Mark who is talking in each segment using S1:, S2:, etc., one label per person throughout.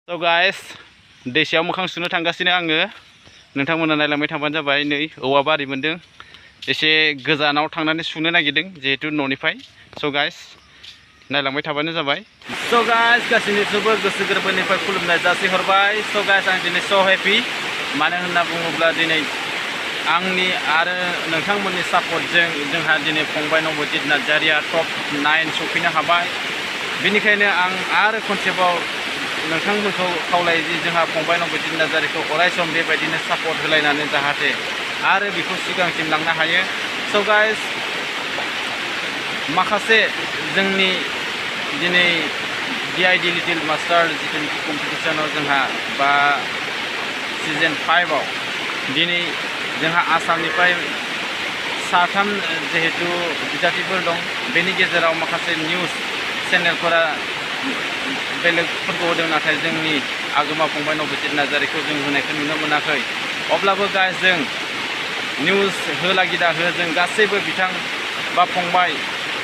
S1: So guys, दैसायाव मोखां सुनो थांगासिनो आङो नोंथांमोना नायलांबाय थाबानो जाबाय नै औवा बारि मोनदों एसे गोजानाव थांनानै सुनो नागिरदों जिहेतु न'निफ्राय so guys नायलांबाय थाबानो जाबाय so guys गासैनिबो गोसो गोरबोनिफ्राय खुलुमनाय जासिहरबाय so guys आं दिनै so happy मानो होनना बुङोब्ला दिनै आंनि आरो नोंथांमोननि सापर्टजों जोंहा दिनै फंबाय नबजित नार्जारिया टप 9 सफैनो हाबाय बेनिखायनो आं आरो खनसेबाव नोंथांमोनखौ खावलायो जे जोंहा फंबाय नबजित नार्जारिखौ अरायसम बेबायदिनो सापर्ट होलायनानै जाहाथे आरो बेखौ सिगांसिम लांनो हायो so guys माखासे जोंनि दिनै DID लिटिल मास्टार जितुनिखि कम्पिटिशनाव जोंहा बा सिजन 5 आव दिनै जोंहा आसामनिफ्राय साथाम जिहेतु बिजाथिफोर दं बेनि गेजेराव माखासे निउज चेनेलफोरा बेलेगफोरखौ होदों नाथाय जोंनि आगोमा फंबाय नबजित नार्जारिखौ जों होनायखौ नुनो मोनाखै अब्लाबो गाइस जों निउज होलागिदा हो जों गासैबो बिथां बा फंबाय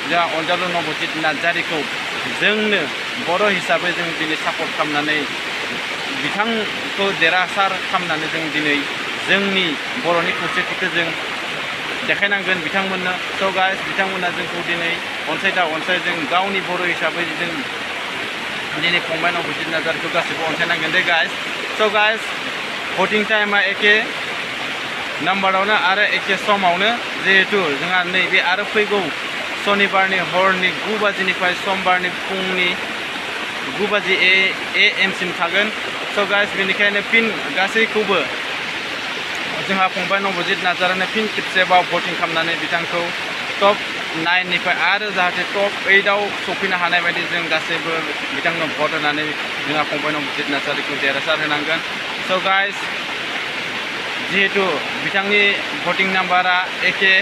S1: जोंहा अनजालु नबजित नार्जारिखौ जोंनो बर' हिसाबै जों दिनै सापर्ट खालामनानै बिथांखौ देरहासार खालामनानै जों दिनै जोंनि बर'नि खौसेथिखौ जों देखायनांगोन बिथांमोननो so guys बिथांमोना जोंखौ दिनै अनसाय जों गावनि बर' हिसाबै जों दिनै फंबाय नबजित नार्जारिखौ गासैबो अनसायनांगोन दे गाइस so guys भटिं टाइमा एखे नाम्बारावनो आरो एखे समावनो जिहेतु जोंहा नैबे आरो फैगौ शनिबारनि हरनि 9 बाजिनिफ्राय समबारनि फुंनि 9 बाजि AM सिम थागोन so guys बेनिखायनो फिन गासैखौबो जोंहा फंबाय नबजित नार्जारिनो फिन खेबसेबाव भटिं खालामनानै बिथांखौ टप 9 निफ्राय आरो जाहाथे टप 8 आव सफैनो हानाय बायदि जों गासैबो बिथांनो भट होनानै जोंहा फंबाय नबजित नार्जारिखौ देरहासार होनांगोन so guys जिहेतु बिथांनि भटिं नाम्बारा एखे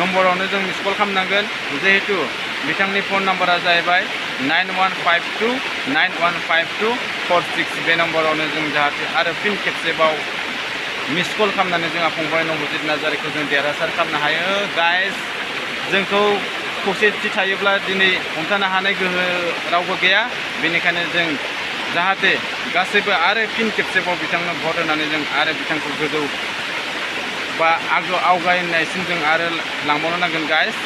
S1: नम्बरावनो जों मिस कल खालामनांगोन जिहेतु बिथांनि फन नाम्बारा जाहैबाय 9152915246 बे नम्बरावनो जों जाहाथे आरो फिन खेबसेबाव मिस कल खालामनानै जोंहा फंबाय नबजित नार्जारिखौ जों देरहासार खालामनो हायो गाइस जोंखौ खौसेथि थायोब्ला दिनै हमथानो हानाय गोहो रावबो गैया बेनिखायनो जों जाहाथे गासैबो आरो फिन खेबसेबाव बिथांनो भट होनानै जों आरो बिथांखौ गोजौ बा आवगायनायसिम जों आरो लांबावनो नांगोन गाइस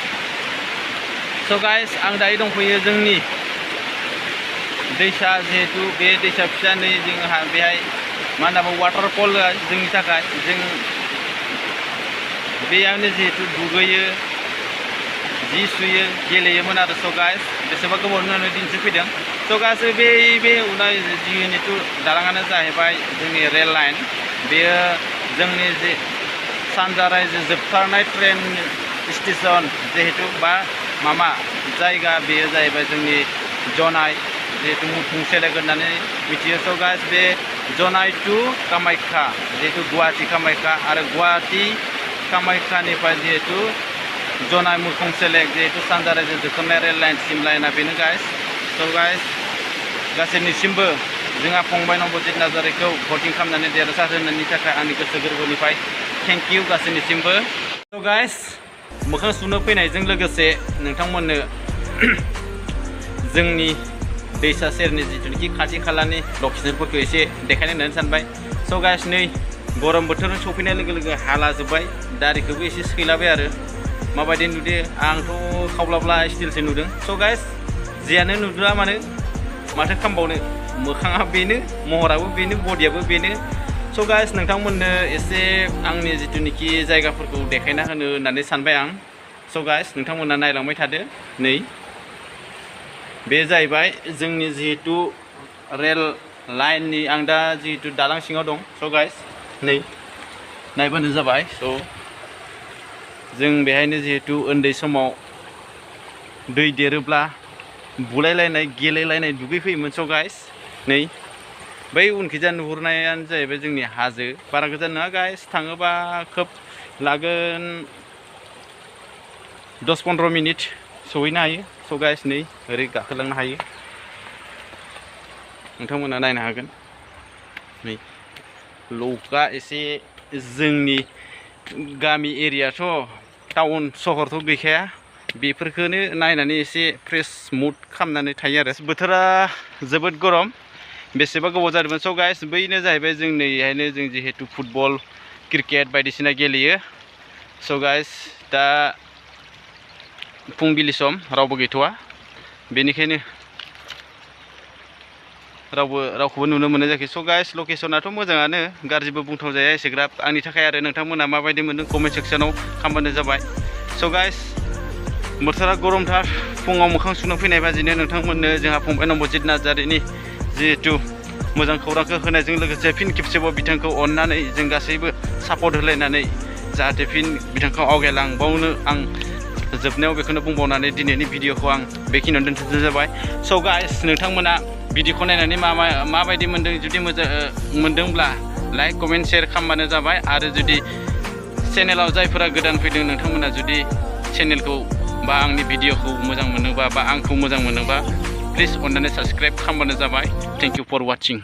S1: so guys आं दायो दंफैयो जोंनि दैसा जिहेतु बे दैसा फिसा नै जोंहा बेहाय मा होनना बुङो वाटारफल जोंनि थाखाय जों बेयावनो जिहेतु दुगैयो जि सुयो गेलेयोमोन आरो so guys बेसेबा गोबावनि उनाव दिनैसो फैदों so guys बे उनाव जिहेतु दालाङानो जाहैबाय जोंनि रेल लाइन बेयो जोंनि जे सानजा रायजो जोबथारनाय ट्रेन स्टेशन जिहेतु बा मामा जायगा बेयो जाहैबाय जोंनि जनाय जिहेतु मुफुं सेलेक होननानै मिथियो so guys बे जनाय टु कामाख्या जिहेतु गुवाहाटी कामाख्या आरो गुवाहाटी कामाख्यानिफ्राय जिहेतु जनाय मुफुं सेलेक जिहेतु सानजा रायजो जोबथारनाय रेल लाइनसिम लाइना बेनो गाइस so guys गासैनिसिमबो जोंहा फंबाय नबजित नार्जारिखौ भटिं खालामनानै देरहासार होनायनि थाखाय आंनि गोसो गोरबोनिफ्राय थेंक इउ गासैनिसिमबो so guys मोखां सुनो फैनायजों लोगोसे नोंथांमोननो जोंनि दैसा सेरनि जितुनिखि खाथि खालानि लकेसनफोरखौ एसे देखायनो होननानै सानबाय so guys नै गरम बोथोर सफैनाय लोगो लोगो हाला जोब्बाय दारिखौबो एसे सैलाबाय आरो माबायदि नुदो आंथ' खावब्लाब्ला स्टिलसो नुदों so guys जियानो नुदोआ माथो खालामबावनो मोखाङा बेनो महराबो बेनो बडियाबो बेनो so guys नोंथांमोननो एसे आंनि जितुनिखि जायगाफोरखौ देखायना होनो होननानै सानबाय आं so guys नोंथांमोना नायलांबाय थादो नै बे जाहैबाय जोंनि जिहेतु रेल लाइननि आं दा जिहेतु दालां सिङाव दं so guys नै नायबानो जाबाय so जों बेहायनो जिहेतु उन्दै समाव दै देरोब्ला बुलायलायनाय गेलेलायनाय दुगैफैयोमोन so guys नै बै उनखिजा नुहुरनायानो जाहैबाय जोंनि हाजो बारा गोजान नङा गाइस थाङोबा खोब लागोन 10-15 मिनिट सहैनो हायो so guys नै ओरै गाखोलांनो हायो नोंथांमोना नायनो हागोन नै लौका एसे जोंनि गामि एरियाथ' टाउन सहरथ' गैखाया बेफोरखौनो नायनानै एसे फ्रेश मुड खालामनानै थायो आरो बोथोरा जोबोद गरम बेसेबा गोबाव जादोंमोन। स' गाइस बैनो जाहैबाय जों नैहायनो जों जिहेतु फुटबल क्रिकेट बायदिसिना गेलेयो। स' गाइस दा फुंबिलि सम रावबो गैथ'वा, बेनिखायनो रावखौबो नुनो मोननाय जायाखै। स' गाइस लकेसनाथ' मोजाङानो, गाज्रिबो बुंथाव जाया एसेग्राब आंनि थाखाय आरो नोंथांमोना माबायदि मोन्दों कमेन्ट सेक्सनाव खालामबानो जाबाय। स' गाइस बोथोरा गरमथार, फुङाव मोखां सुनो फैनाय बाजिनो नोंथांमोननो जोंहा फंबाय नबजित नार्जारिनि जिहेतु मोजां खौरांखौ होनायजों लोगोसे फिन खेबसेबाव बिथांखौ अननानै जों गासैबो सापर्ट होलायनानै जाहाथे फिन बिथांखौ आवगायलांबावनो आं जोबनायाव बेखौनो बुंबावनानै दिनैनि भिडिअखौ आं बेखिनियावनो दोनथ'नाय जाबाय। स' गाइस नोंथांमोना भिडिअखौ नायनानै माबायदि मोन्दों, जुदि मोजां मोन्दोंब्ला लाइक कमेन्ट शेयार खालामबानो जाबाय। आरो जुदि चेनेलाव जायफोरा गोदान फैदों नोंथांमोना जुदि चेनेलखौ बा आंनि भिडिअखौ मोजां मोनोबा बा आंखौ मोजां मोनोबा प्लिज अननानै साबस्क्राइब खालामबानो जाबाय। Thank you for वाचिं।